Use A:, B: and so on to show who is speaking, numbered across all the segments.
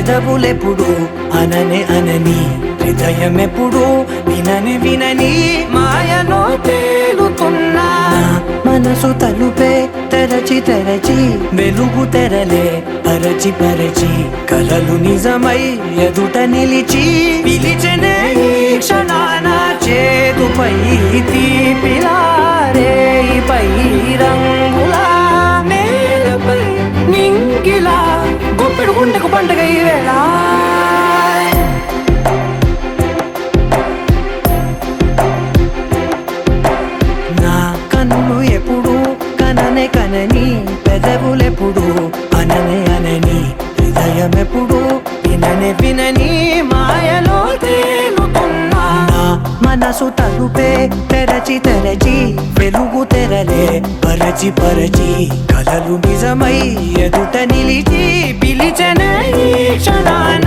A: పెదవులెప్పుడు అననే అనని హృదయమెప్పుడు వినని వినని మాయలో తేలుతున్నా మనసు తలుపే తెరచి తెరచి వెలుగు తెరలే పరచి పరచి కలలు నిజమై ఎదుట నిలిచి పిలిచెనే ఈ క్షణాన చేతుపై తీపిలారే పై రంగులా నేలపై నింగిలా గుప్పెడు గుండెకు పండుగ ఈ వేళ నా కన్నులు ఎప్పుడు కననే కనని పెదవులెప్పుడు అననే అనని హృదయమెప్పుడు విననే వినని మాయలో తేలుతున్నా నా మనసు తలుపే తెరచి తెరచి వెలుగు తెరలే పరచి పరచి కలలు నిజమై ఎదుట నిలిచి పిలిచెనే ఈ క్షణాన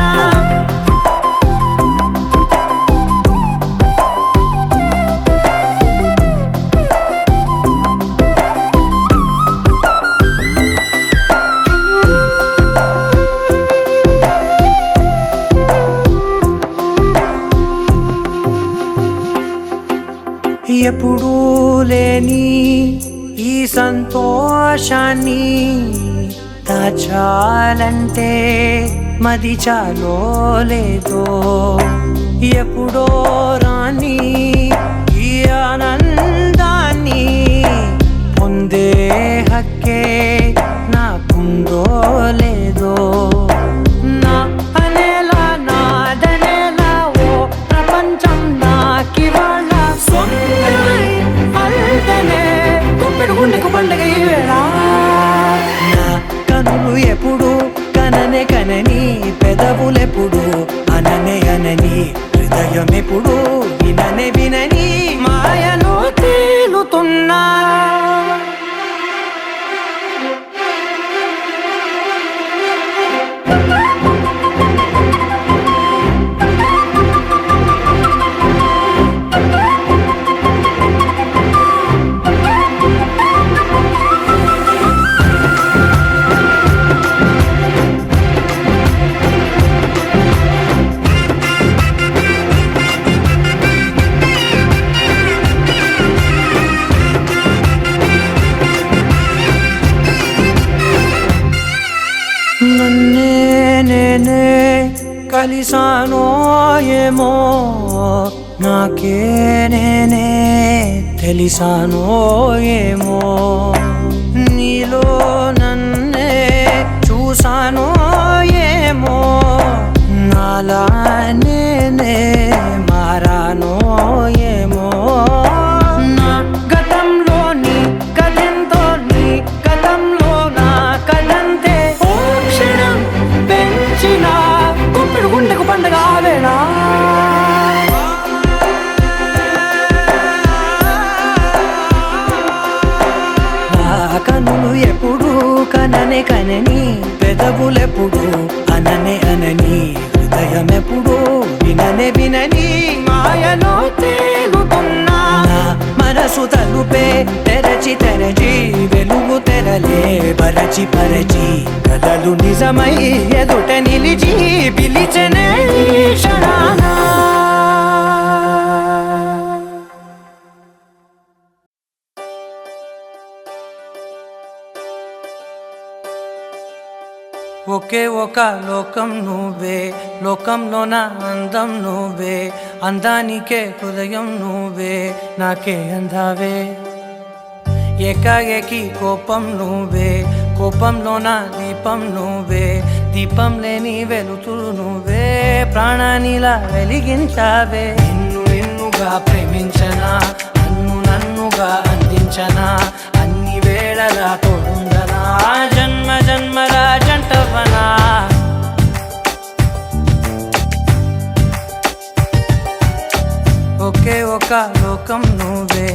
A: ఎప్పుడూ లేని ఈ సంతోషాన్ని దాచాలంటే మది చాలో లేదో ఎప్పుడో రాని ఈ ఆనందాన్ని పొందే హక్కే నాకుందో లేదో నా అనేలా నాదనేలా ఓ ప్రపంచం నాకివాళ్ళ గుండెకు పండుగ ఈ వేళ నా కనులు ఎప్పుడు కననే కనని పెదవులెప్పుడు అననే అనని హృదయం ఎప్పుడు విననే వినని మాయలో తేలుతున్నా నన్నే నేనే కలిసానో ఏమో నాకే నేనే తెలిసానో ఏమో నీలో నన్నే చూసానో ఏమో నాలా నేనే మారానో ఏమో నా గతంలోని కథంతో నీ గతంలో నా కథంతే గుప్పెడు గుండెకు పండుగ వేళ నా కన్నులు ఎప్పుడు కననే కనని పెదవులెప్పుడు అననే అనని హృదయమెప్పుడు విననే వినని మాయలో తేలుతున్నా నా మనసు తలుపే తెరచి తెరచి వెలుగు తెరలే పరచి పరచి కలలు నిజమై ఎదుట నిలిచి పిలిచెనే ఈ క్షణాన ఒకే ఒక లోకం నువ్వే లోకంలో నా అందం నువ్వే అందానికే హృదయం నువ్వే నాకే అందావే ఏకాఏకి కోపం నువ్వే కోపంలో నా దీపం నువ్వే దీపం లేని వెలుతురు నువ్వే ప్రాణానిలా వెలిగించావే నిన్ను నిన్నుగా ప్రేమించనా నన్నుగా అందించనా అన్ని వేళలా తోడుందనా జన్మ జన్మల జంటవనా ఒకే ఒక లోకం నువ్వే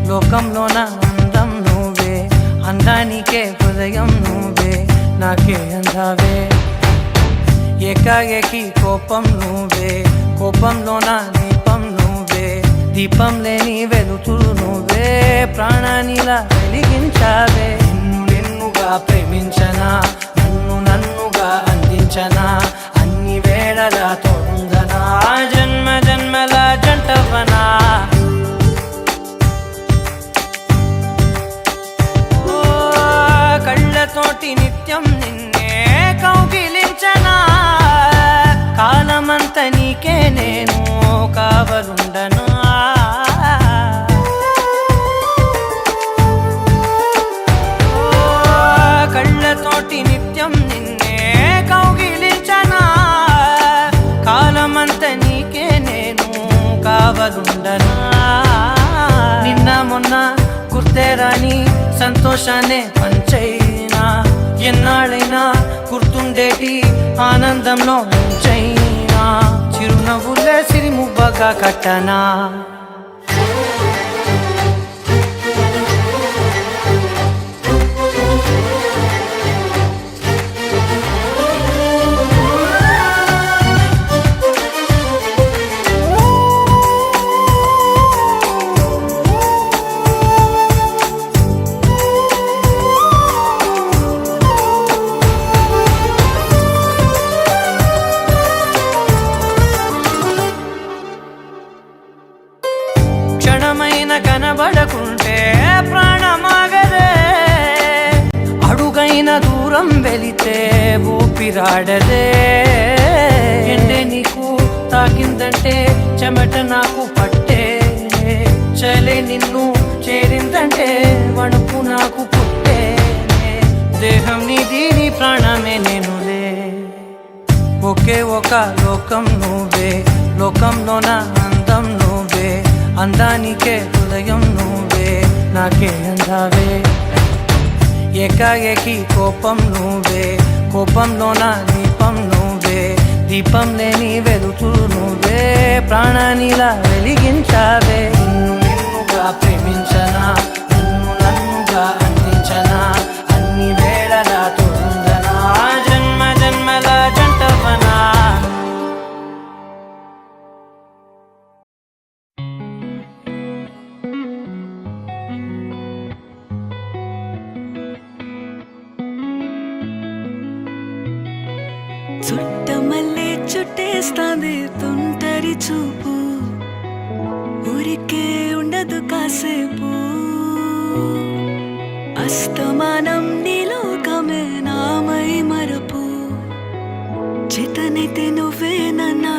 A: లోకంలో నా అందం నువ్వే అందానికే హృదయం నువ్వే నాకే అందావే ఏకాఏకి కోపం నువ్వే కోపంలో నా దీపం నువ్వే దీపం లేని వెలుతురు నువ్వే ప్రాణానిలా వెలిగించావే నిన్నుగా ప్రేమించనా నన్నుగా అందించనా అన్ని సంతోషాన్నే పంచైనా ఎన్నాళ్ళైనా గుర్తుండేటి ఆనందంలో ఉంచైనా చిరునవ్వులే సిరిమువ్వగా కట్టనా క్షణమైన కనబడకుంటే ప్రాణమాగదే అడుగైన దూరం వెళితే ఊపిరాడదే ఎండే నీకు తాకిందంటే చెమట నాకు పట్టే చలే నిన్ను చేరిందంటే వణుకు నాకు పుట్టే దేహం నీది నీ ప్రాణమే నేనులే ఒకే ఒక లోకం నువ్వే లోకంలోన అందం నువ్వే అందానికే హృదయం నువ్వే నాకే అందావే ఏకాఏకి కోపం నువ్వే కోపంలోన దీపం నువ్వే దీపం లేని వెలుతురు నువ్వే ప్రాణానిలా వెలిగించావే నిన్నుగా ప్రేమించనా నన్ను నన్నుగా అందించనా అన్ని వేళలా తోందనా జన్మ జన్మల జంటవనా
B: చుట్టమల్లే చుట్టేస్తాంది తుంటరి చూపు ఊరికే ఉండదు కాసేపు అస్తమానం నీలోకమే నామై మరపు చేతనైతే నువ్వే నన్నా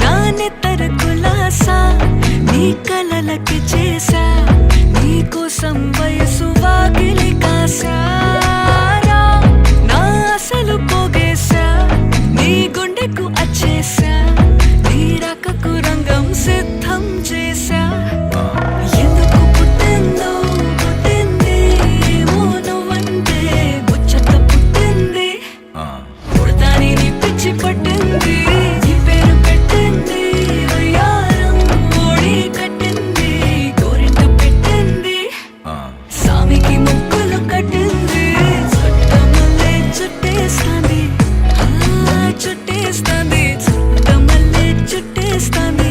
B: నా నెత్తర కులాసా నీ కలలకి చేసా నీ కోసం వయసు వాకిలి కాసా అసలు పోగేశా నీ గుండెకు అచ్చేసా నీ రాకకు రంగం సిద్ధం చేశా ఎందుకు పుట్టిందో పుట్టింది ఏమో నువ్వంటే ముచ్చట పుట్టింది పుడతాని నీ పిచ్చి పట్టింది నీ పేరు పెట్టింది వయ్యారం ఓడి కట్టింది గోరింట పెట్టింది సామికి ముక్కులు కట్టింది చుట్టేస్తాంది చుట్టేస్తాంది చుట్టమల్లే చుట్టేస్తాంది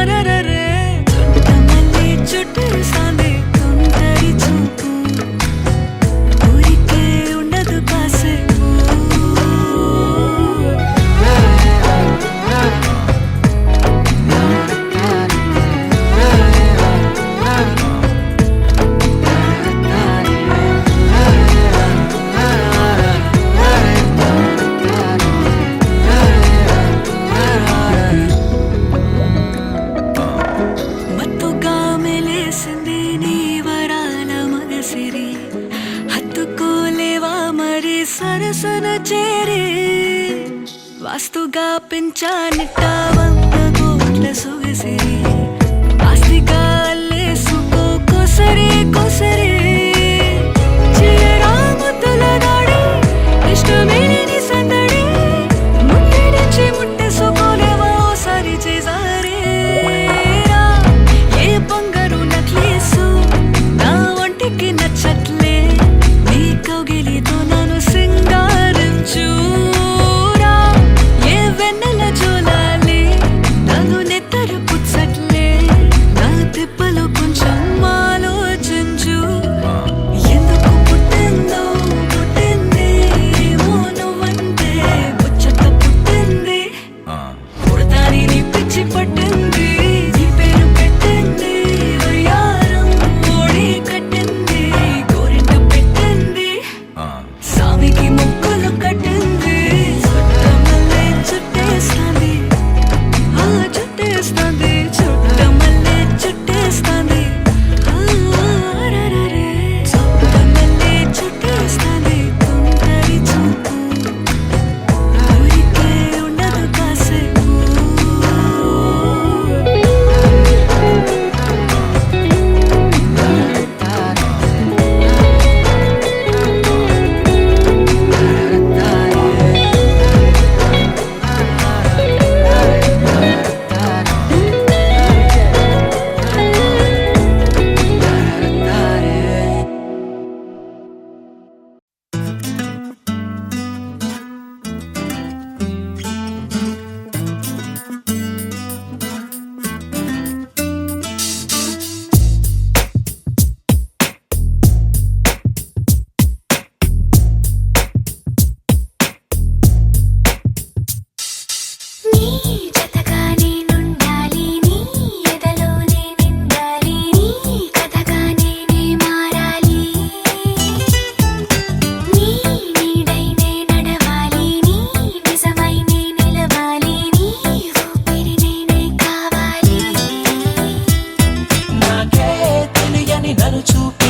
B: రరే చుట్టమల్లే చుట్టేస్తాంది తుంటరి చూపు ఊరికే ఉండదు కాసేపు మత్తుగా మెలేసింది నీ వరాల మగసిరి హత్తుకోలేవా మరి సరసన చేరి వాస్తుగా పెంచానిట్ట 100 కోట్ల సొగసిరి ఆస్తిగా అల్లేసుకో కోసరి కోసరి చేయరా ముద్దుల దాడి ఇష్టమేని సందడి ముట్టడించి ముట్టేసుకోలేవా ఓసారి చేసారి ఏ బంగారు నక్లీసు నా ఒంటికి నచ్చట్లే నీ కౌగిలితో నన్ను సింగారించు ఏ వెన్నెల జోలాలి నన్ను నెత్తరు పుచ్చట్లే నా తిప్పలు కొంచెం ఆలోచించు ఎందుకు పుట్టిందో పుట్టింది ఏమో నువ్వంటే ముచ్చట పుట్టింది పుడతాని నీ పిచ్చి పట్టింది నీ పేరు పెట్టింది వయ్యారం ఓడి కట్టింది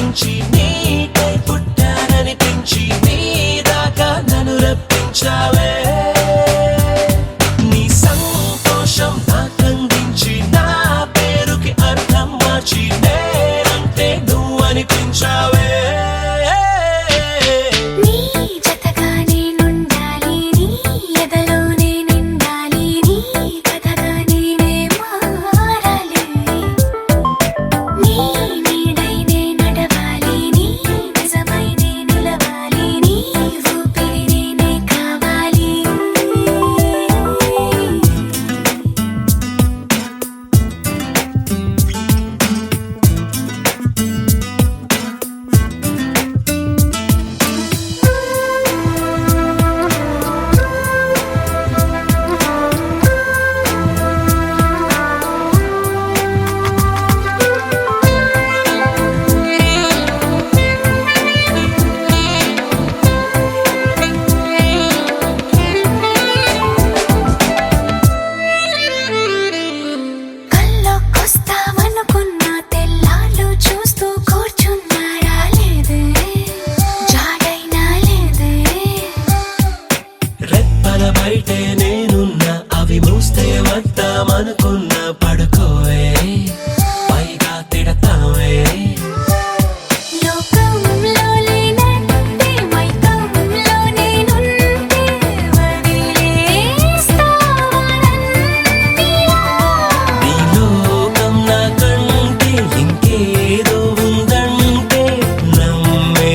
C: మించి నీకై పుట్టాననిపించి నీ దాకా నన్ను రప్పించావే నీ సంతోషం నాకందించి నా పేరుకి అర్థం మార్చి నేనంటే నువ్వు అనిపించావే బయటే నేనున్నా అవి మూస్తే వద్దామనుకున్నా పడుకోవే పైగా తిడతావే నీ లోకం నాకంటే ఇంకేదో ఉందంటే నమ్మే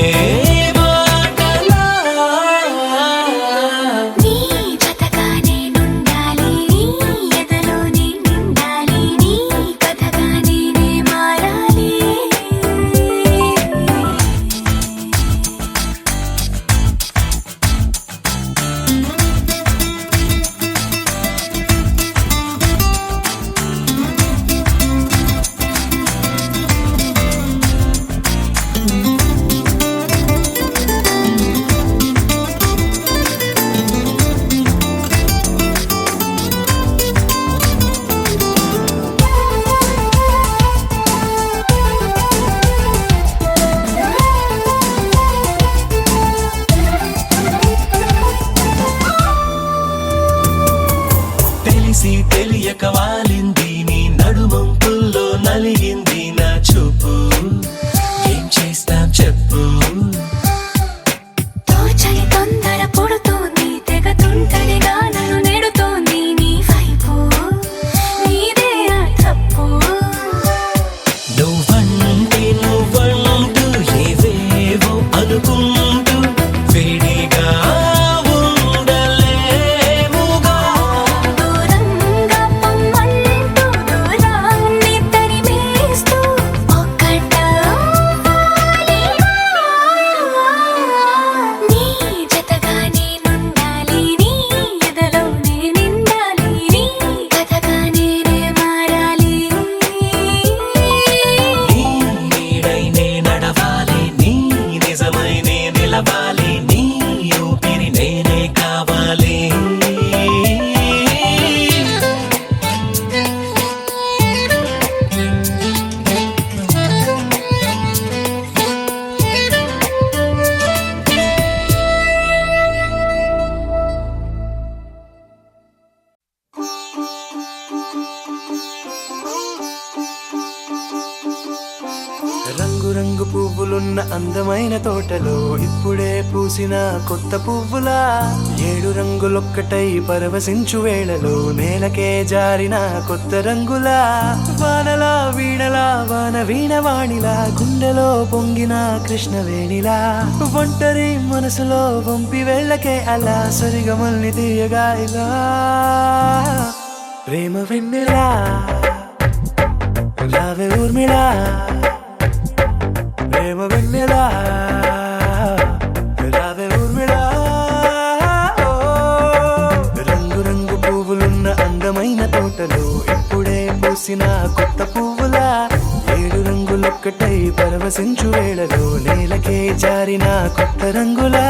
C: మాటలా తెలిసి తెలియక వాలింది నీ నడుమంపుల్లో నలిగింది నా చూపు ఏం చేస్తాం చెప్పు
B: తోచని తొందర పుడుతోంది తెగ తుంటరిగా నన్ను నెడుతోంది నీ వైపు నీదే ఆ తప్పు
C: నువ్వంటూ ఏవేవో అనుకుంటూ వేడిగా నీ ఊపిరి నేనే కావాలి
A: రంగు రంగు పువ్వులున్న అందమైన తోటలో ఇప్పుడే పూసిన కొత్త పువ్వులా 7 రంగులొక్కటై పరవశించు వేళలో నేలకే జారిన కొత్త రంగులా వానలా వీణలా వాన వీణవాణిలా గుండెలో పొంగిన కృష్ణవేణిలా ఒంటరి మనసులో వంపి వెళ్ళకే అలా సరిగమల్ని తీయగా ఇలా ప్రేమ వెన్నెలా రావే ఊర్మిళా ప్రేమ వెన్నెలా రావే ఊర్మిళా రంగు రంగు పువ్వులున్న అందమైన తోటలో ఇప్పుడే పూసిన కొత్త పువ్వులా 7 రంగులొక్కటై పరవశించు వేళలో నేలకే జారిన కొత్త రంగులా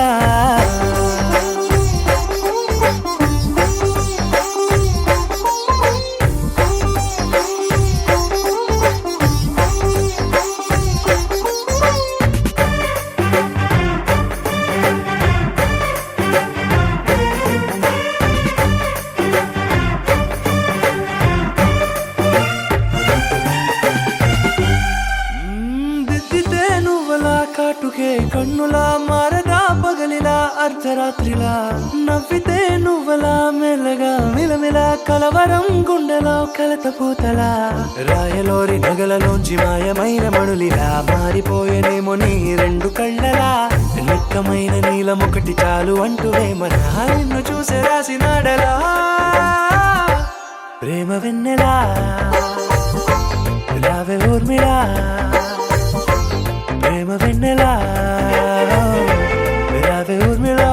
A: కసితే నువ్వలా కాటుకే కన్నులా మారదా పగలిలా అర్ధరాత్రిలా నవ్వితే నువ్వలా మెల్లగా మిలమిలా కలవరం గుండెలో కలత పూతలా రాయలోరి నగలలోంచి మాయమైన మణులిలా మారిపోయేనేమో నీ రెండు కళ్ళలా నిక్కమైన నీలమొకటి చాలు అంటూ వేమనా నిన్ను చూసే రాసినాడలా ప్రేమ వెన్నెలా రావే ఊర్మిళా ప్రేమ వెన్నెలా రావే ఊర్మిళా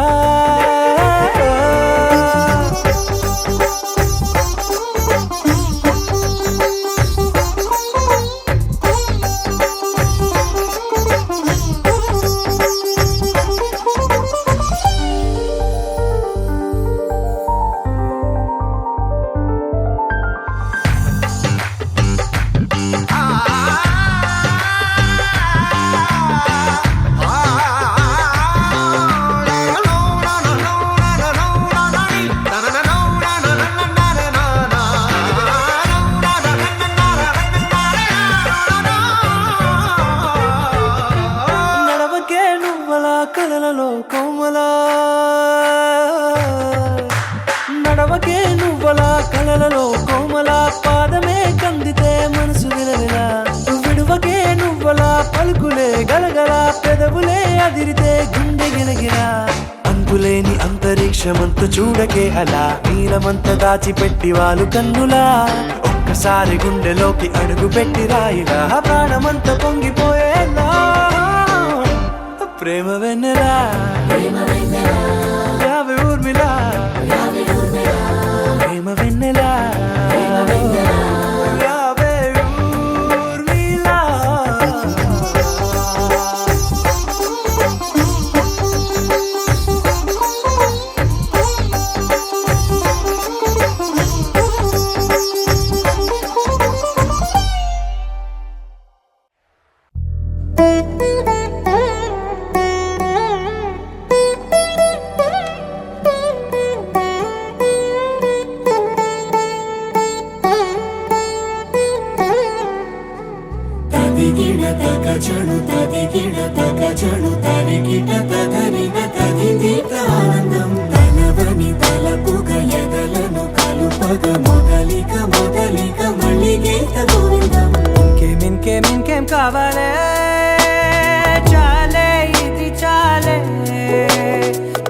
A: కలలలో కోమలా నడవకే నువ్వలా కలలలో కోమలా పాదమే కందితే మనసు విలవిలా విడువకే నువ్వలా పలుకులే గలగల పెదవులే అదిరితే గుండె గిలగిలా అంతులేని అంతరిక్షమంత చూడకే అలా నీలమంత దాచిపెట్టి వాళ్ళు కన్నులా ఒక్కసారి గుండెలోకి అడుగు పెట్టి రాయిలా ప్రాణమంత పొంగిపోయేలా ప్రేమ వెన్నెలా రావే ఊర్మిళా ప్రేమ వెన్నెలా రావే ఊర్మిళా
D: చడు తదిగిడ తగ చడు తరిగిట తదరిన తదిదీత ఆనందం తనవని తలపుగ ఎదలను కలుపగ మొదలిక మొదలిక మళ్ళీ గీత గోవిందం
A: ఇంకేం కావాలే చాలే ఇది చాలే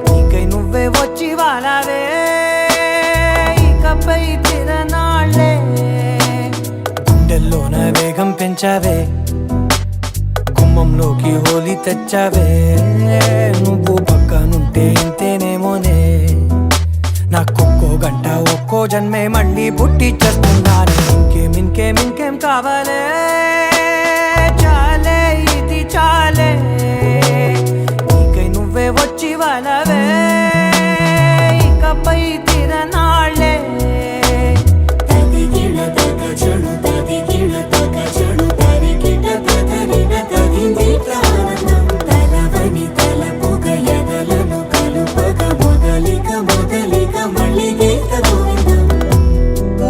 A: నీకై నువ్వే వచ్చి వాలావే ఇకపై తిరనాళ్ళే గుండెల్లోన వేగం పెంచావే గుమ్మంలోకి హోలీ తెచ్చావే నువ్వు పక్కనుంటే ఇంతేనేమోనే నాకొక్కో గంట ఒక్కో జన్మే మళ్ళీ పుట్టి చేస్తున్నాను ఇంకేం కావాలే చాలే ఇది చాలే నీకై నువ్వే వచ్చి వాళ్ళవే ఇకపై తిరనాళ్ళే
D: తదిగిడ తగ చడు తదిగిడ తగ చడు తరిగిట తదరిన తదిదీత ఆనందం తనవని తలపుగ ఎదలను కలుపగ మొదలిక మొదలిక మళ్ళీ గీత గోవిందం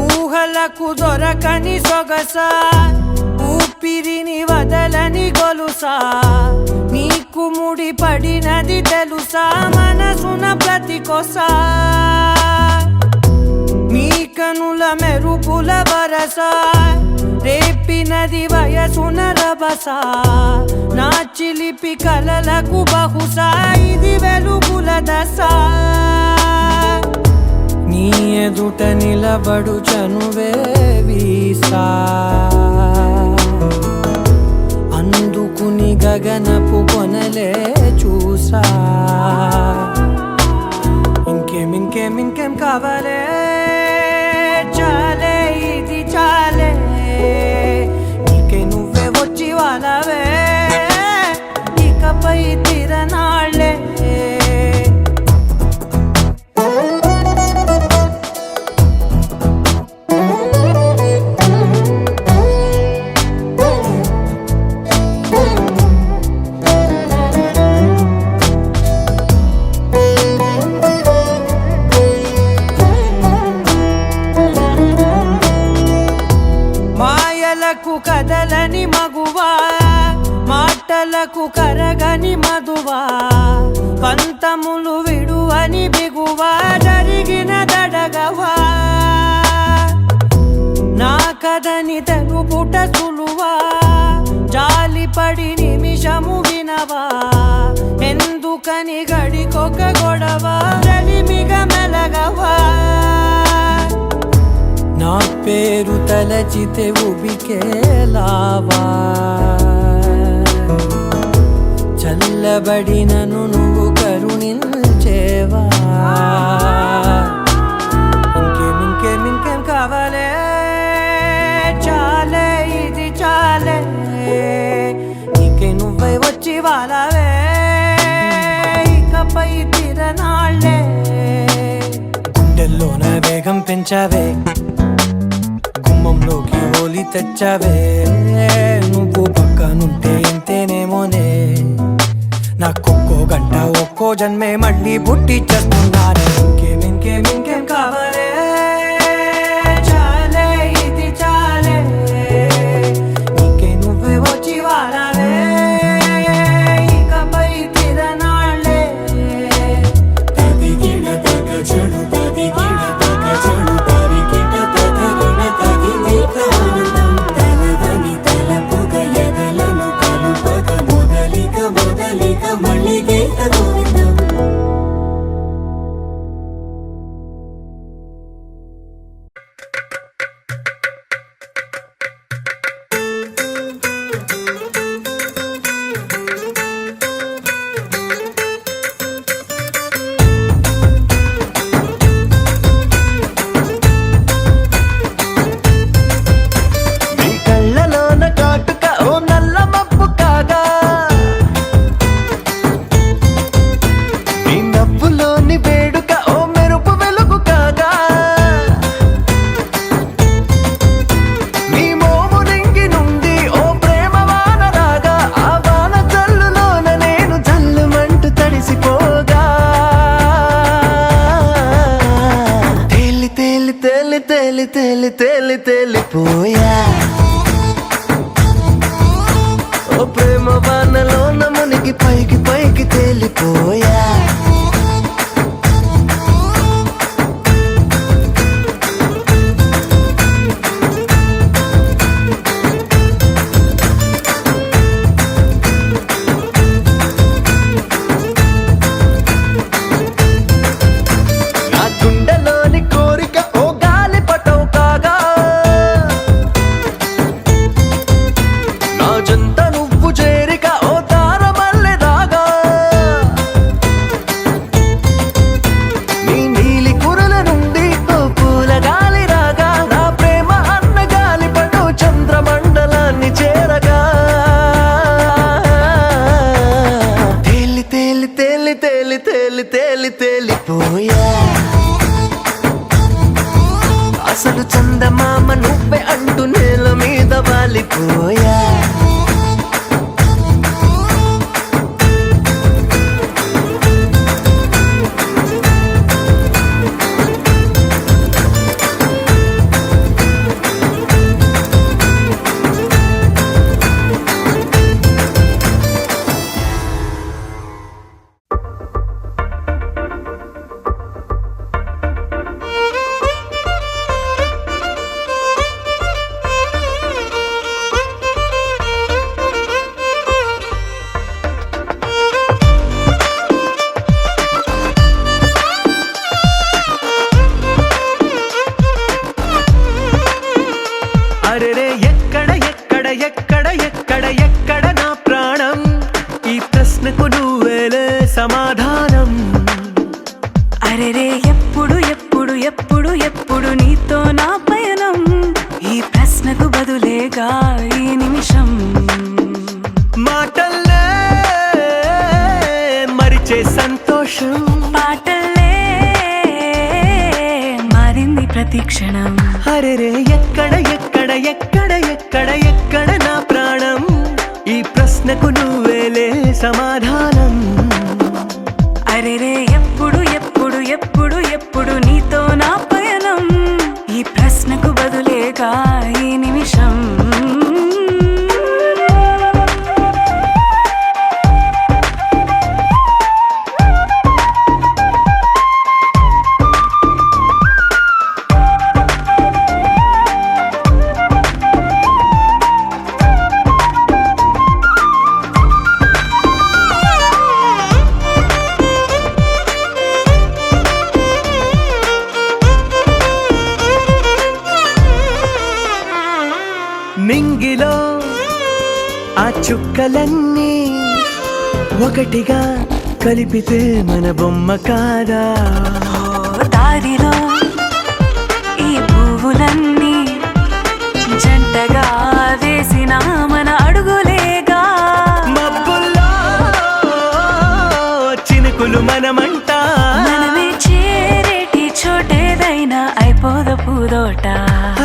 A: ఊహలకు దొరకని సొగసా ఊపిరిని వదలని గొలుసా నీకు ముడి పడినది తెలుసా మనసున ప్రతి కొసా నీ కనుల మెరుపుల వరస రేపినది వయసున రభస నా చిలిపి కలలకు బహుశా ఇది వెలుగుల దశ నీ ఎదుట నిలబడు చనువే వీసా అందుకుని గగనపు కొనలే చూసా ఇంకేం కావాలే చాలే ఇది చాలే నీకే నువ్వే వచ్చి వాళ్ళవే ఇకపై తిరనాళ్ళే పాలకు కరగని మధువా పంతములు విడువని బిగువా జరిగిన దడగవా నా కదని తెలుపుట సులువా జాలిపడి నిమిషము వినవా ఎందుకని గడికొక గొడవ రలిమిగ మెలగవా నా పేరు తలచితే ఉబికేలావా చల్లబడినను నువ్వు కరుణించేవా ఇంకేం కావాలే చాలే ఇది చాలే నీకే నువ్వే వచ్చి వాళ్ళవే ఇకపై తిరనాళ్ళే గుండెల్లోన వేగం పెంచావే గుమ్మంలోకి హోలీ తెచ్చావే నువ్వు పక్కనుంటే ఇంతేనేమోనే నాకొక్కో గంట ఒక్కో జన్మే మళ్ళీ పుట్టి చేస్తున్నానే ఇంకేం కావాలే చాలే ఇది చాలే నీకే నువ్వే వచ్చి వాళ్ళవే ఇకపై తిరనాళ్ళే
D: తదిగిడ తగ చెడు తదిగిడ తగ చెడు తరిగిట తగరిన తగింది ప్రాణం తలవని తలపుగ ఎదలను కలుపగ మొదలిక మళ్ళీ గీత గోవిందం
C: నీ కళ్ళలోన కాటుక ఓ నల్ల మబ్బు కాగా నీ నవ్వులోని వేడుక ఓ మెరుపు వెలుగు కాగా నీ మోము నింగి నుండి ఓ ప్రేమ వాన రాగా ఆ వాన జల్లులోన నేను జల్లుమంటూ తడిసిపోగా తేలి తేలి తేలి తేలి తేలి తేలి తేలిపోయా ఓ ప్రేమ వానలోన మునిగి పైకి పైకి తేలిపోయా నా గుండెలోని కోరిక ఓ గాలి పటం కాగా నా జంట నువ్వు చేరిక ఓ తారమల్లె దాగా నీ నీలి కురల నుండి ఓ పూల గాలి రాగా నా ప్రేమ అన్న గాలి పటో చంద్రమండలాన్ని చేరగా తేలి తేలి తేలి తేలి తేలి తేలి తేలిపోయా అసలు చందమామ నువ్వే అంటూ నేల మీద వాలిపోయా అరెరే ఎక్కడ ఎక్కడ ఎక్కడ ఎక్కడ ఎక్కడ నా ప్రాణం ఈ ప్రశ్నకు నువ్వేలే సమాధానం
B: అరెరే ఎప్పుడు ఎప్పుడు ఎప్పుడు ఎప్పుడు నీతో నా పయనం ఈ ప్రశ్నకు బదులేగా ఈ నిమిషం
C: మాటల్లే మరిచే సంతోషం
B: పాటలే మారింది ప్రతి క్షణం
C: అరెరే ఎక్కడ ఎక్కడ ఎక్కడ ఎక్కడ ఎక్కడ నా ప్రాణం ఈ ప్రశ్నకు నువ్వేలే సమాధానం
B: అరెరే ఎప్పుడు ఎప్పుడు ఎప్పుడు ఎప్పుడు నీతో నా పయనం ఈ ప్రశ్నకు బదులేగా ఈ నిమిషం
C: చుక్కలన్నీ ఒకటిగా కలిపితే మన బొమ్మ కాదా
B: దారిలో ఈ పువ్వులన్నీ జంటగా వేసిన మన అడుగులేగా
C: మబ్బుల్లో చినుకులు మనమంట
B: మనమే చేరేటి చోటేదైనా అయిపోద పూదోట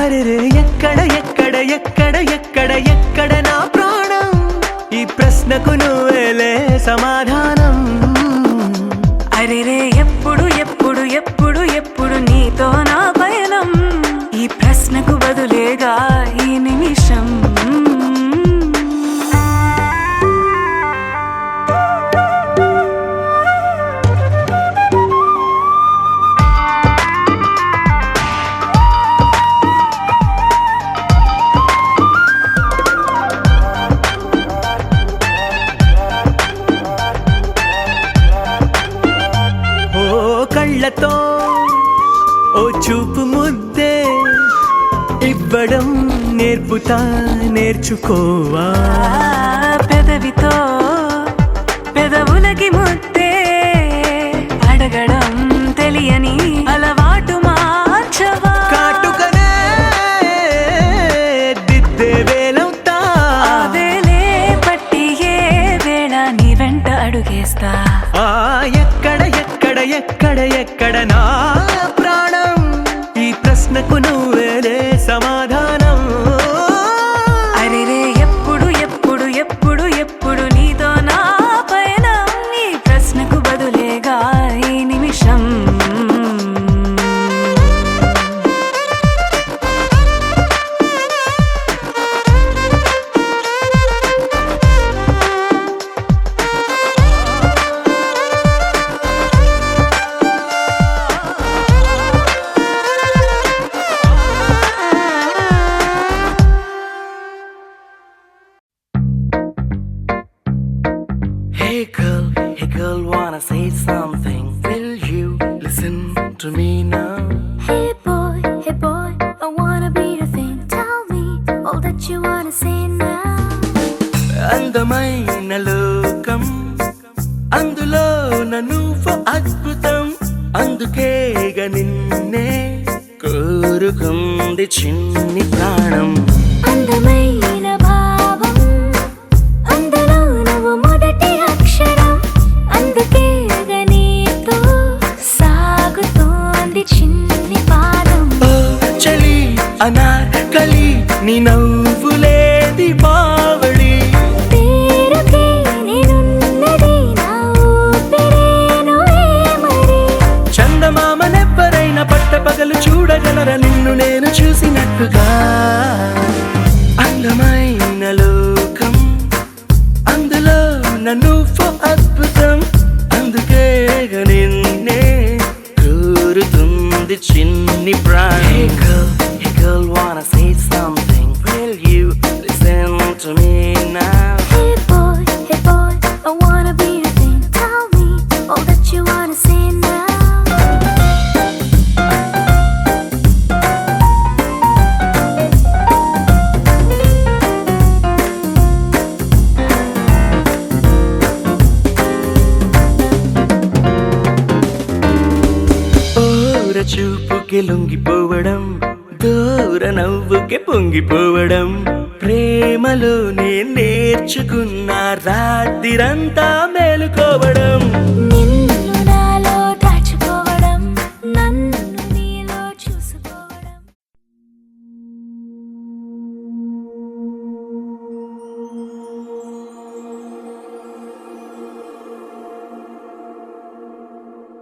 C: అరే ఎక్కడ ఎక్కడ ఎక్కడ ఎక్కడ ఎక్కడ నా ప్రాణం ఈ ప్రశ్నకు నువ్వేలే సమాధానం
B: అరెరే ఎప్పుడు ఎప్పుడు ఎప్పుడు ఎప్పుడు నీతో నా పయనం ఈ ప్రశ్నకు బదులేగా ఈ నిమిషం
C: కళ్ళతో ఓ చూపు ముద్దే ఇవ్వడం నేర్పుతా నేర్చుకోవా
B: పెదవితో పెదవులకి ముద్దే అడగడం తెలియని అలవాటు మార్చవా
C: కాటుకనే దిద్దే వేలవుతా
B: వేలే పట్టి ఏ వేళ నీ వెంట అడుగేస్తా
C: ఎక్కడ ఎక్కడ ఎక్కడ ఎక్కడ నా ప్రాణం ఈ ప్రశ్నకు నువ్వేలే సమాధానం
B: అరెరే ఎప్పుడు ఎప్పుడు ఎప్పుడు ఎప్పుడు నీతో నా పైన ఈ ప్రశ్నకు బదులేగా ఈ నిమిషం
C: Hey girl, wanna say something? Will you listen to me now?
B: Hey boy, I wanna be your thing. Tell me all that you wanna say now.
C: అందమైన లోకం అందులో నువ్వు అద్భుతం అందుకేగా నిన్నే కోరుకుంది చిన్ని ప్రాణం
B: అందమైన భావం అందులో నువ్వు మొదటి అక్షరం అందుకే నీతో సాగుతోంది చిన్ని పాదం
C: ఓ చలి అనార్కలి నీ నవ్వులేది బావళి
B: పేరుకే నేనున్నది నా ఊపిరేను మరి
C: చందమామనెవ్వరైనా పట్టపగలు చూడగలరా నిన్ను నేను చూసినట్టుగా అందమైన లోకం అందులో నువ్వు అద్భుతం అందుకే నిన్నే కోరుతుంది చిన్ని ప్రాణం Hey girl, wanna say something? Will you listen to me now?
B: Hey boy, I wanna be your thing. Tell me all that you wanna say now.
C: చూపుకి లొంగిపోవడం దూర నవ్వుకి పొంగిపోవడం ప్రేమలో నేను నేర్చుకున్న రాత్రిరంతా మేలుకోవడం
B: నిన్ను నాలో దాచుకోవడం నన్ను నీలో చూసుకోవడం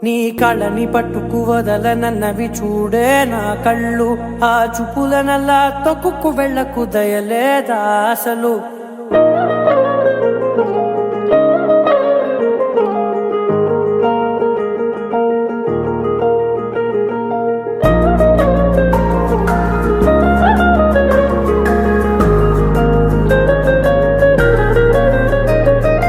A: నీ కళ్ళని పట్టుకు వదలనన్నవి చూడే నా కళ్ళు ఆ చూపులనల్లా తొక్కుకు వెళ్ళకు దయలేదా అసలు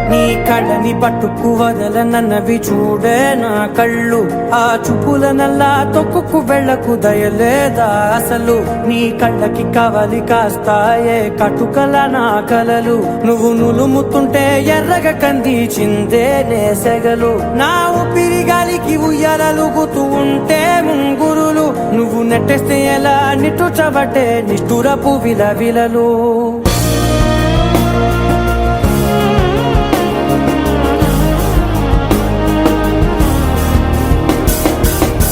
A: నీ కళ్ళని పట్టుకు వదలనన్నవి చూడే నా కళ్ళు, ఆ చూపులనల్లా తొక్కుకు వెళ్ళకు దయలేదా అసలు. నీ కళ్ళకి కవలి కాస్తాయే కటుకల నా కలలు, నువ్వు నులుముతుంటే ఎర్రగా కందిచిందే నేసెగలు. నా ఊపిరి గాలికి ఉయ్యాలలుగుతూ ఉంటే ముంగురులు, నువ్వు నెట్టేస్తే ఎలా నిట్టుచబట్టే నిష్ఠురపు విలవిలలు.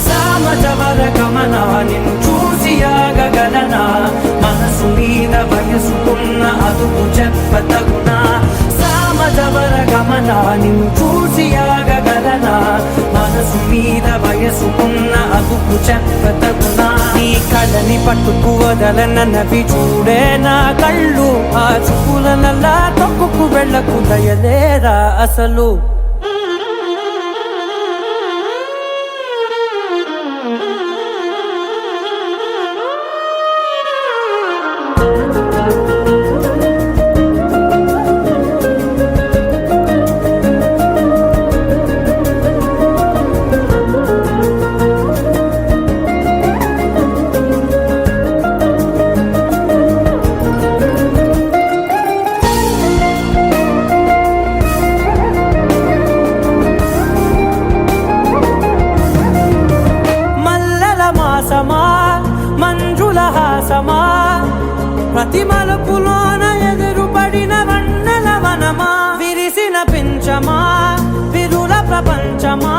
A: సామజవర గమనా నిన్ను చూసి ఆగగలనా, మనసు మీద వయసుకున్న అదుపు చెప్పతగునా. సామజవర గమనా నిన్ను చూసి ఆగగలనా, మనసు మీద వయసుకున్న అదుపు చెప్పతగునా. నీ కళ్ళని పట్టుకు వదలనన్నవి చూడే నా కళ్ళు, ఆ చూపులనల్లా తొక్కుకు వెళ్ళకు దయలేరా అసలు. మంజుల హాసమా, ప్రతి మలుపులోన ఎదురుపడిన వన్నెల వనమా, విరిసిన పించమా విరుల ప్రపంచమా,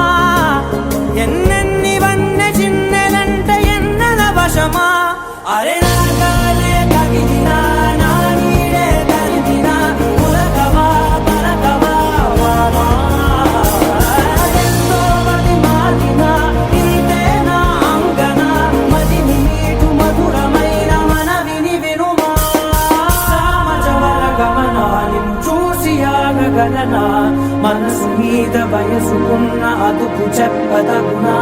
A: ఎన్నెన్ని వన్నె చిన్నెలంటే ఎన్నెల వశమా. అరే నాగాలే తగిలినా నా నీడే తరిమినా, ఉలకవా పలకవా వామా, ఎంతో మది మారినా ఇంతే నా అంగన, మదిని నీటు మధురమైన మనవిని వినుమా. సామజవర గమనా నిన్ను చూసి ఆగగలనా, మనసు మీద వయసుకున్న అదుపు చెప్పదగునా.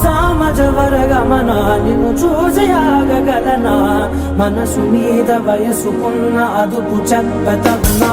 A: సామజవర గమనా నిన్ను చూసి ఆగగలనా, మనసు మీద వయసుకున్న అదుపు చెప్పదగునా.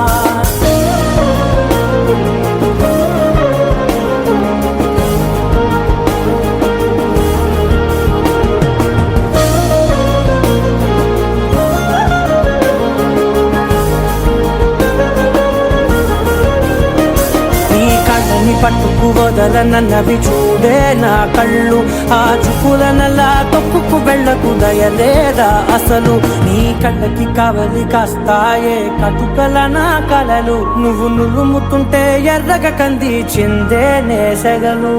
A: పట్టుకు వదలనన్నవి చూడే నా కళ్ళు, ఆ చూపులనల్లా తొక్కుకు వెళ్ళకు దయలేదా అసలు. నీ కళ్ళకి కవలి కాస్తాయే కటుకల నా కలలు, నువ్వు నులుముతుంటే ఎర్రగా కందిచిందే నేసెగలు.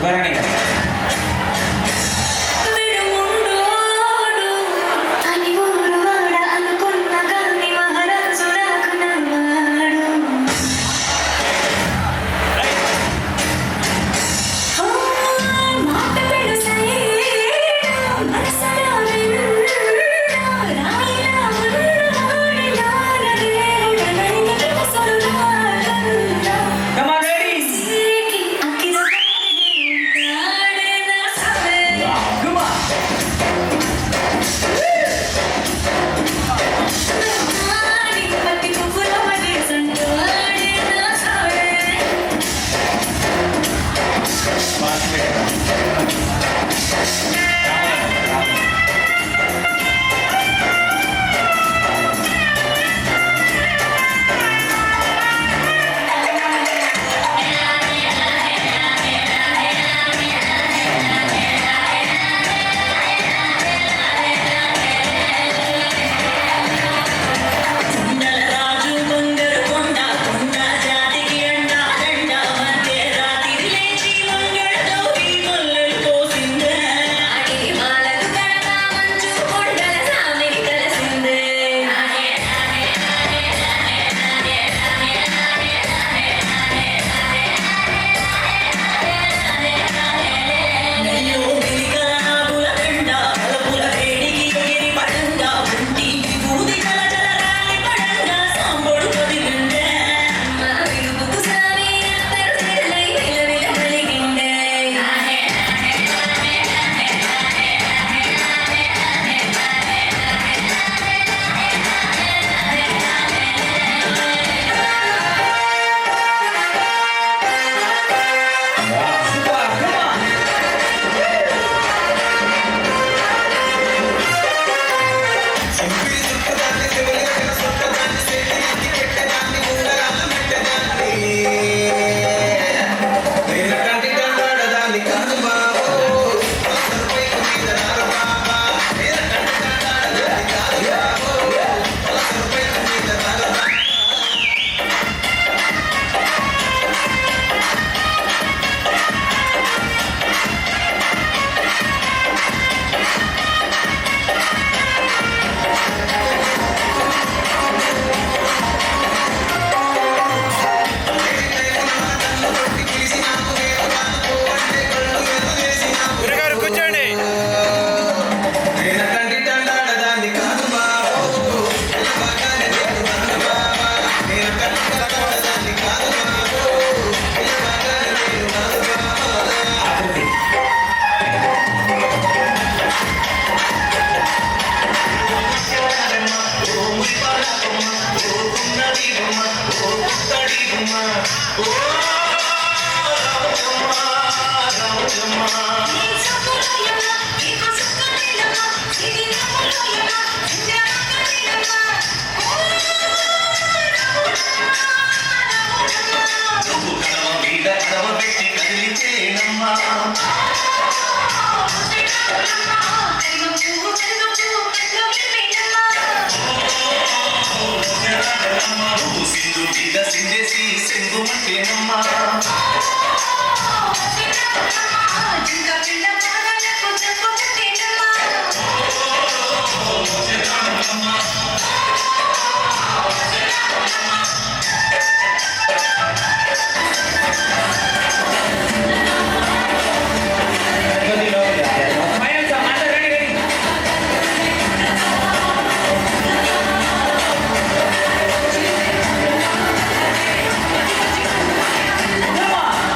E: శుభారాణి గారు.
B: విడుముండోడు అని ఊరువాడ అనుకున్న గాని మహారాజు నాకు నవ్వాడు. మాట పెడుసైనా మనసరా విన్నా రాయిలా ఉన్నవాడిలా దేవుడనైన తెలుసురాగన్నా.
E: Come on, ladies.
B: సిరికి అకిరవాడి ఉంటాడే నా సవే.
E: Come on.
B: నాడి పట్టి పువ్వుల మడి సంటాడే నా సవే.
F: రాజు కొందరు కొండ కొండ జాతికి అండా దండ మధ్య రాత్రి లేచి మంగళతో ఈ మల్లెలు కోసిందే.
B: ఆడి మాలకు కడగా మంచు కొండల సామిని కలిసిందే.
F: నెల్లో వెలిగల నాగుల దండ బలపుల వేడికి ఎగిరి పడంగా ఉంటి విభూది జలజల రాలి పడంగా సాంబడు కదిలిందే.
B: మా విలుపుకు సామి అత్తరు తిరలై విలవిల కలిగిండే.
E: Super, come on.
A: Come on.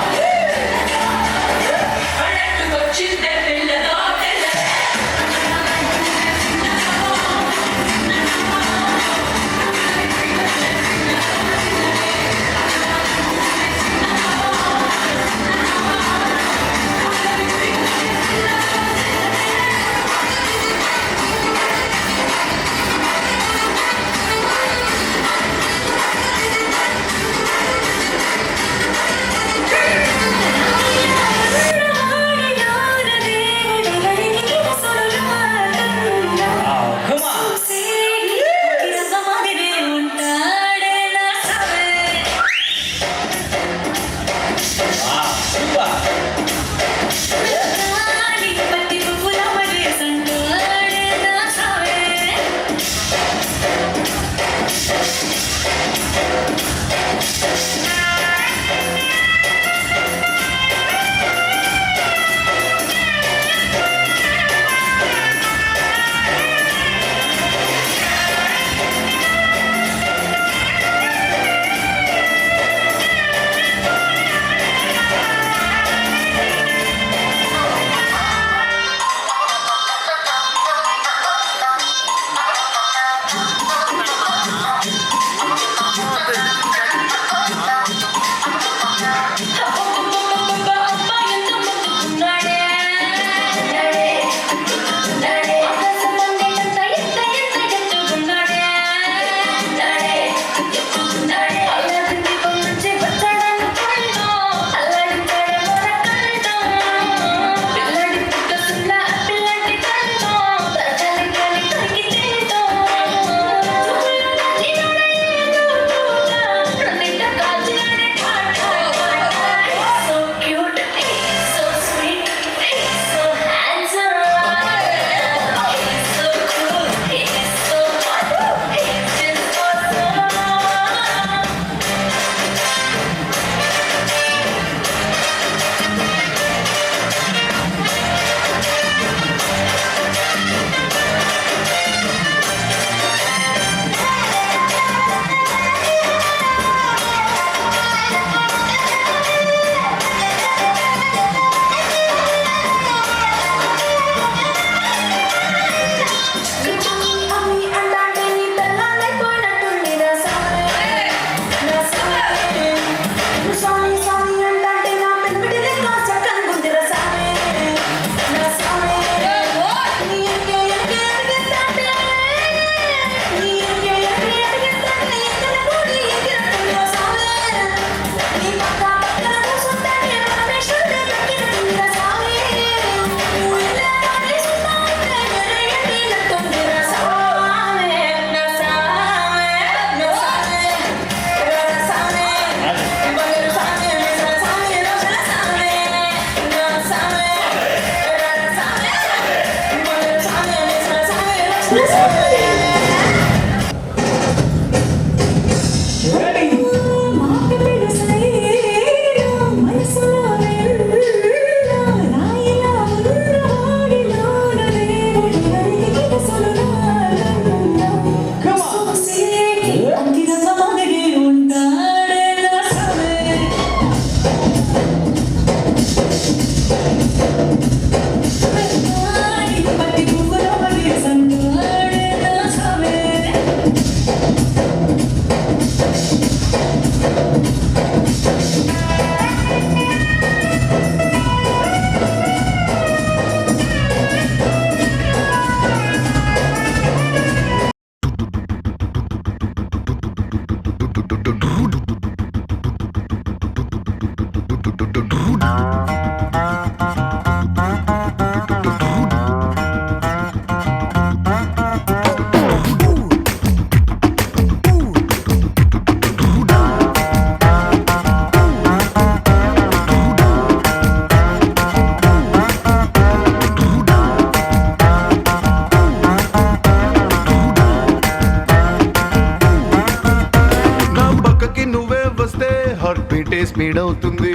C: హార్టే స్పీడ్ అవుతుంది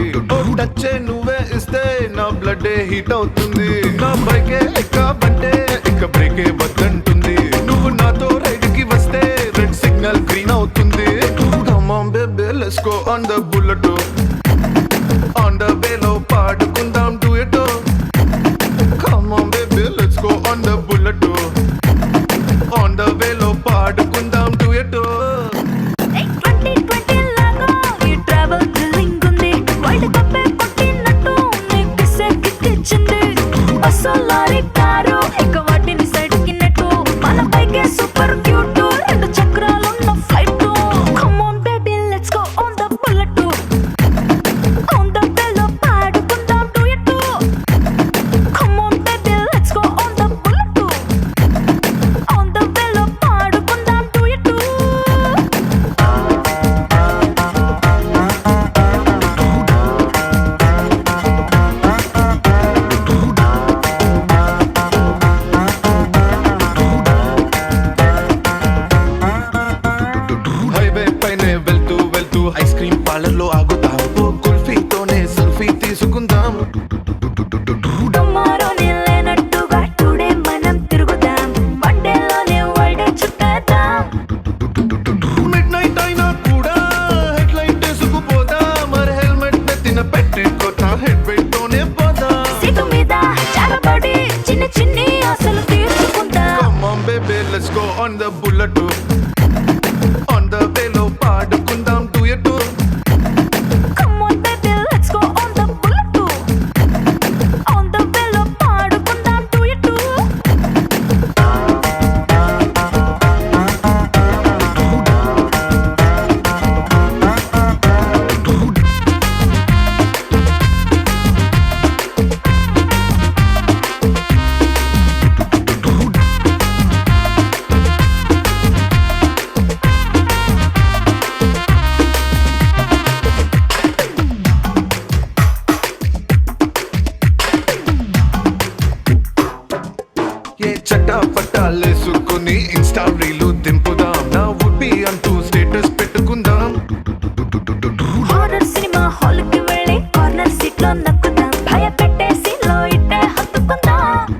C: టచ్ నువ్వే ఇస్తే నా బ్లడ్ హీట్ అవుతుంది నా బైకే ఎక్కబంటే ఇక బ్రేకే వద్దంటుంది నువ్వు నాతో రైడ్ కి వస్తే రెడ్ సిగ్నల్ గ్రీన్ అవుతుంది Come on baby let's go on the bullet on the way లో పాడుకుందాం duet Come on baby let's go on the bullet on the way లో పాడుకుందాం duet
B: 2020 లాగా ఈ ట్రావెల్ థ్రిల్లింగ్ ఉంది వరల్డ్ కప్ కొట్టినట్టు నీకు సెక్కిచ్చింది అసలారి కారు ఇక వాటిని సైడ్ కిన్నట్టు మన బైకే సూపర్ క్యూట్ రెండు చక్రాలున్న flight Come on baby let's go on the bullet on the bello పాడుకుందాం duet Come on baby let's go on the bullet on the bello పాడుకుందాం duet
C: highway పైనే వెళ్తూ వెళ్తూ ఐస్ క్రీమ్ పార్లర్ లో ఆగుతాం ఓ కుల్ఫీతోనే selfie తీసుకుందాం
B: టుమారోనే లేనట్టుగా today మనం తిరుగుదాం వన్డేలోనే world చుట్టేద్దాం
C: mid night అయినా కూడా హెడ్ లైట్ వేసుకుపోదా మరి హెల్మెట్ నెత్తిన పెట్టుకోతా హెడ్ వెయిట్ తోనే పోదా
B: సీటు మీద జారబడి చిన్న చిన్ని ఆశలు తీర్చుకుందాం
C: Come on baby let's go on the bullet on the way లో పాడుకుందాం duet
B: Come on baby let's go on the bullet on the bello పాడుకుందాం duet
C: ఏ చట్టా పట్టాలేసుకుని ఇన్స్టా రీలు దింపుదాం నా వుడ్ బి అంటూ స్టేటస్ పెట్టుకుందాం
B: హారర్ సినిమా హాల్ కి వెళ్ళి కార్నర్ సీట్ లో నక్కుదాం భయపెట్టేసి లో ఇట్టే హత్తుకుందాం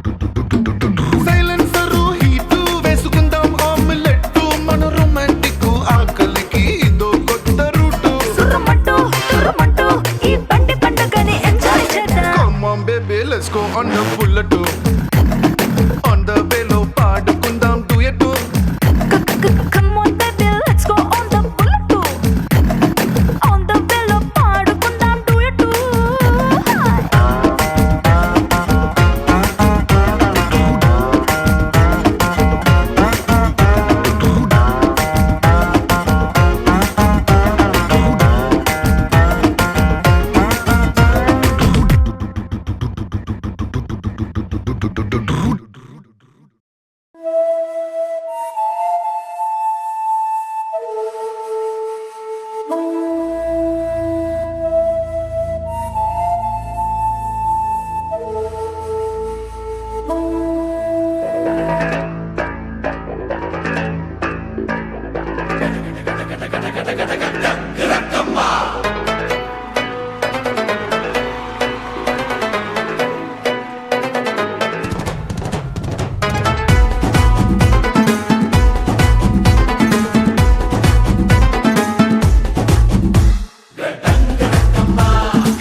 C: సైలెన్సర్ హీట్ వేసుకుందాం ఆమ్లెట్ మన రొమాంటిక్ ఆకలికి ఇదో కొత్త రూట్
B: సుర్రమంటూ ఈ బండి పండుగని ఎంజాయ్ చేద్దాం
C: Come on baby let's go on the bullet on the way లో పాడుకుందాం duet
B: Come on baby let's go on the bullet on the bello పాడుకుందాం duet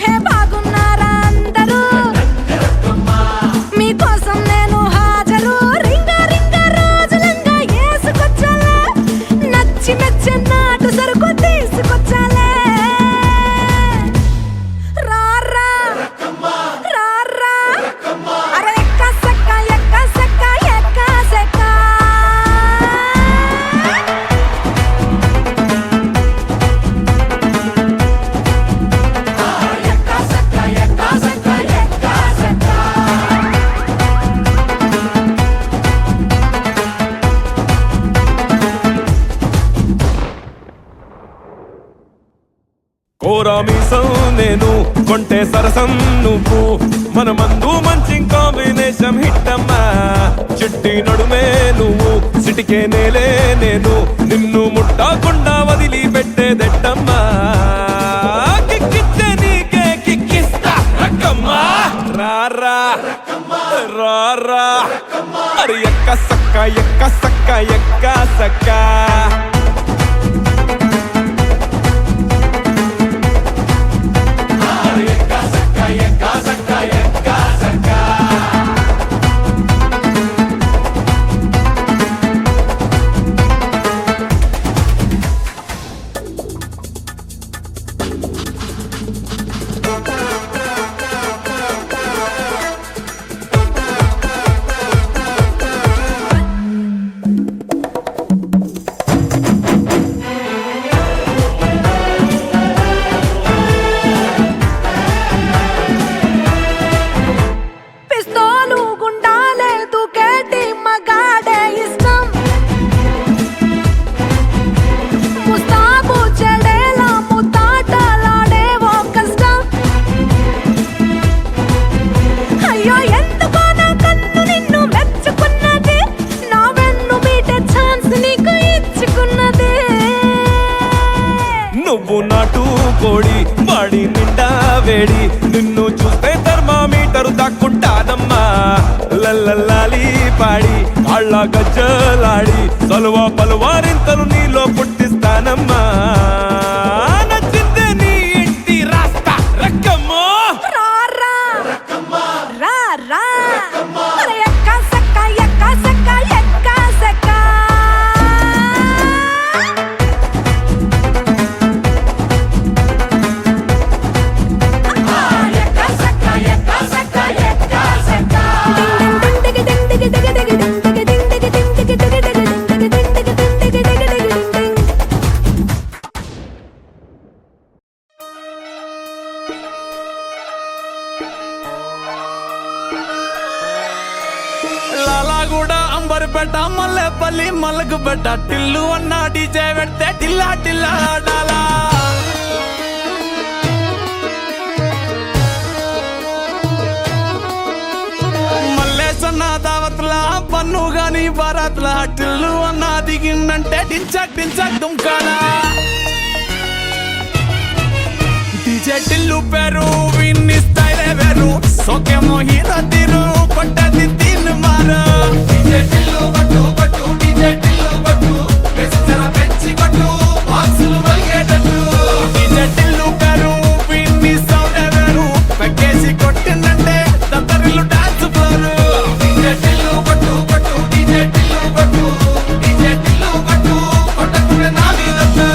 B: హే బాగున్నారా అందరూ మీకోసం నేను హాజరు రింగ రింగ రోజులంగా ఏసుకొచ్చాలే నచ్చి మెచ్చి నాటు సరుకు తీసుకొచ్చాలే రారా రారా అరే ఎక్క సెక్క ఎక్క సెక్క ఎక్క సెక్క
G: కోరామీసం నేను కొంటే సరసం నువ్వు మన మందు మంచి కాంబినేషన్ హిట్టమ్మా చిట్టి నడుమే నువ్వు సిటికే నేలే నేను నిన్ను ముట్టకుండా వదిలి పెట్టేదెట్టమ్మా కిక్కి రారా రారా అరే ఎక్క సక్క ఎక్క సక్క ఎక్క సక్క
B: పిస్తోలు గుండాలే దూకేటి మగాడే ఇష్టం ముస్తాబు చెడేలా ముతాటలాడేవో కష్టం అయ్యో ఎందుకో నా కన్ను నిన్ను మెచ్చుకున్నది నా వెన్ను మీటే ఛాన్స్ నీకు ఇచ్చుకున్నది
G: నువ్వు నాటు కోడి వాడి నిండా వేడి నిన్ను చూస్తే థర్మామీటరు దాక్కుంటానమ్మా లల్లల్లాలి పాడి కాళ్ళ గజ్జలాడి సలువా పలువారింతలు నీలో పుట్టిస్తానమ్మా నచ్చిందే నీ ఇంటి రాస్తా రక్కమ్మో
B: రారా రారా అరే ఎక్క సక్క ఎక్క సక్క ఎక్క సక్క ఎక్క సక్క ఎక్క సక్క ఎక్క సక్క డింగ్ డింగ్ డింగ్ డింగ్ డింగ్ డింగ్ డింగ్ డింగ్ డింగ్ డింగ్ డింగ్ డింగ్ డింగ్ డింగ్ డింగ్ డింగ్ డింగ్
G: లాలాగూడ అంబర్పేట మల్లెపల్లి మలకపేట టిల్లు అన్న డీజే పెడితే టిల్లా టిల్లా ఆడాలా మల్లేసన్న దావత్ల పన్ను గాని బారాత్ల టిల్లు అన్న దిగిందంటే టించక్ టించక్ దుంకాలా డీజే టిల్లు పేరు విన్ని స్టైలే వేరు సోకేమో హీరో తీరు కొట్టది తిన్ను మారు డీజే టిల్లు పట్టు పట్టు డీజే టిల్లు పట్టు వెచ్చన పెంచి కొట్టు బాక్సులు వలిగేటట్టు డీజే టిల్లు పేరు విన్ని సౌండే వేరు పెక్కేసి కొట్టిందంటే దత్తరిల్లు డాన్స్ ఫ్లోరు డీజే టిల్లు పట్టు పట్టు డీజే టిల్లు పట్టు డీజే టిల్లు పట్టు కొట్టకునే నాది దత్తు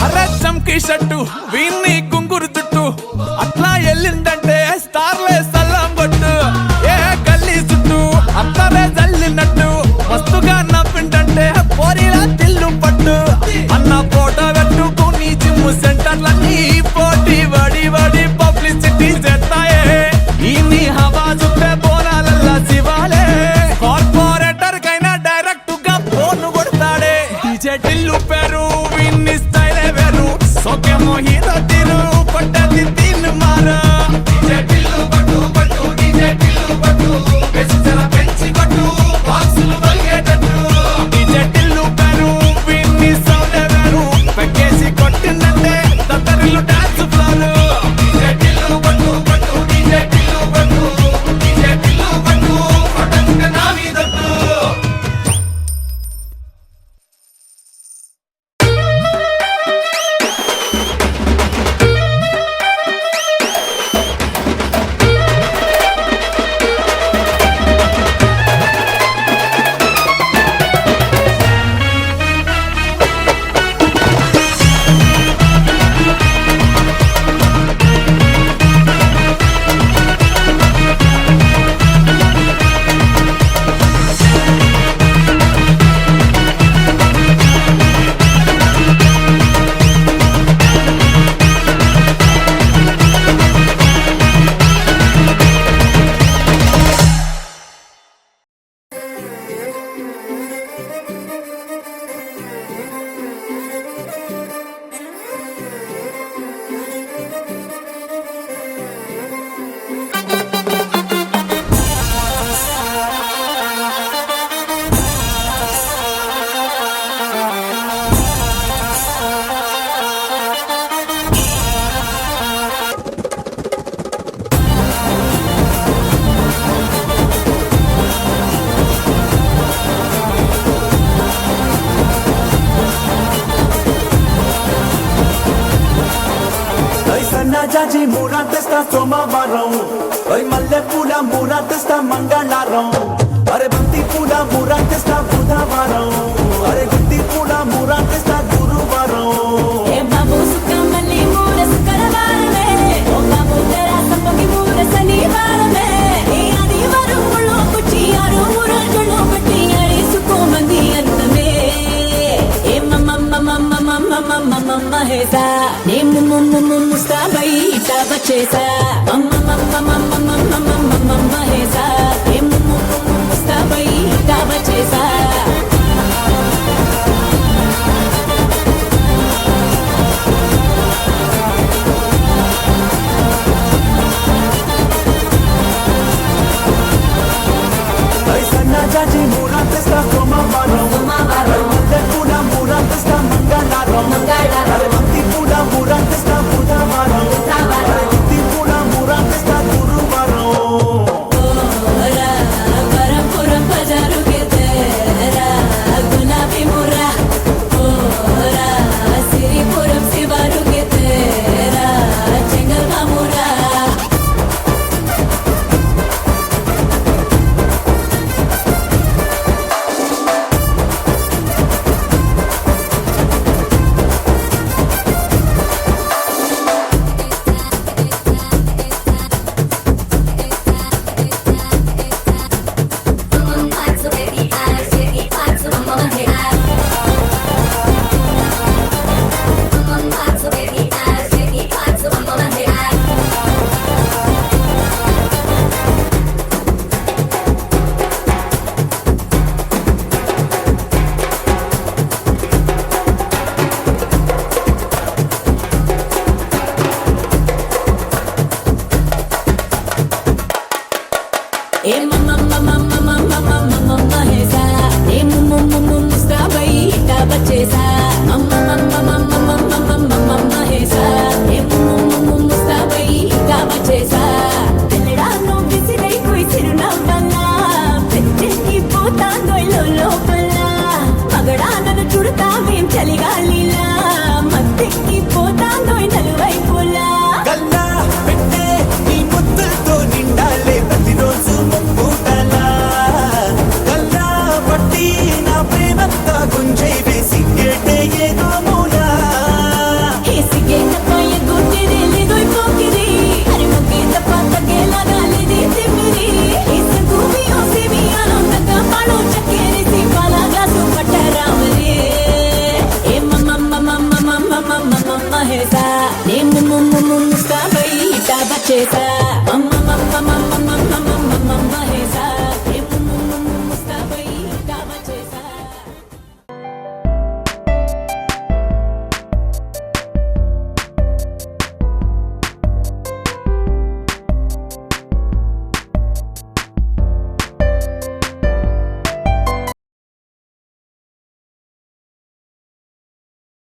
G: అరే చంకీ షట్టు వీన్ని గుంగురు చుట్టు అట్లా ఎల్లిందంటే స్టార్లే సల్లం కొట్టు ఏ గల్లీ చుట్టూ అత్తరే జల్లినట్టు మస్తుగా నవ్విందంటే పోరిలా తిల్లు పట్టు అన్న ఫోటో పెట్టుకుని జిమ్ సెంటర్లన్నీ పోటీ వడి వడి పబ్లిసిటీ చేస్తాయే ఈ నీ హవా చుట్టే బోనాలల్లా శివాలే కార్పొరేటర్ కైనా డైరెక్ట్ గా ఫోన్ కొడతాడే డీజే టిల్లు పేరు విన్ని స్టైలే వేరు సోకేమో హీరో తీరు కొట్టది తిన్ను మారు
A: జాజి మూరా తెస్తా సోమవారం ఓయ్ మల్లె పూల మూరా తెస్తా మంగళవారం అరే బంతి పూల మూరా తెస్తా బుధవారం అరే గుత్తి పూల మూరా తెస్తా గురువారం
B: ఏ బాబు సుఖమల్లి మూర శుక్రవారమే ఓ బాబు తెరా సంపకి మూర శనివారమే ఏ ఆదివారం ముళ్ళు కుచ్చి ఆరు మూరజులు బట్టి అడిసుకో మంది అంతమే ఏ మమ్మ హేసా నే ముస్తాబై ఇటా బచేసా మమ్మ హేసా ఏ ముస్తాబై ఇటా బచేసా
A: జాజి మూరా తెస్తా సోమవారం మల్లె పూల మూరా తెస్తా మంగళవారం అరే బంతి పూల మూరా తెస్తా బుధవారం అరే గుత్తి పూల మూరా తెస్తా గురువారం
B: వరపురం బజారు కే తేరా గులాబీ మురా ఓరా సిరిపురం శివారు కే తేరా చెంగల్ మామురా ఏ మమ్మ హేసా ఏ ముస్తాబై ఇటా బచేసా మమ్మ హేసా ఏ ముస్తాబై ఇటా బచేసా తెల్లడాను విసిరై కుయిసిరు నవ్వల్ల పెద్దకి పోతాందోయ్ లోపల మగడానను చుడతావేం చలిగాలిలా మత్తెక్కి పోతాందోయ్ నలువైపులా
A: కల్లా పెట్టే నీ ముద్దుతో నిండాలే ప్రతిరోజు ముప్పుటలా కల్లా పట్టి నా ప్రేమంతా గుంజై వేసి కేటే ఏదో మూలా
B: హేసిగే తప్పయ గుడ్డిది దొయ్ పోకిరి హరి ముగ్గి తప్ప తగేలాగాలిది తిమ్మిరి ఇస్ భూమి ఓసిమి ఆనందక పాడు చక్కెరిసి పాల గ్లాసు పట్టరామరి ఏ మమ్మ హేసా నే ముస్తాబై ఇటా బచేసా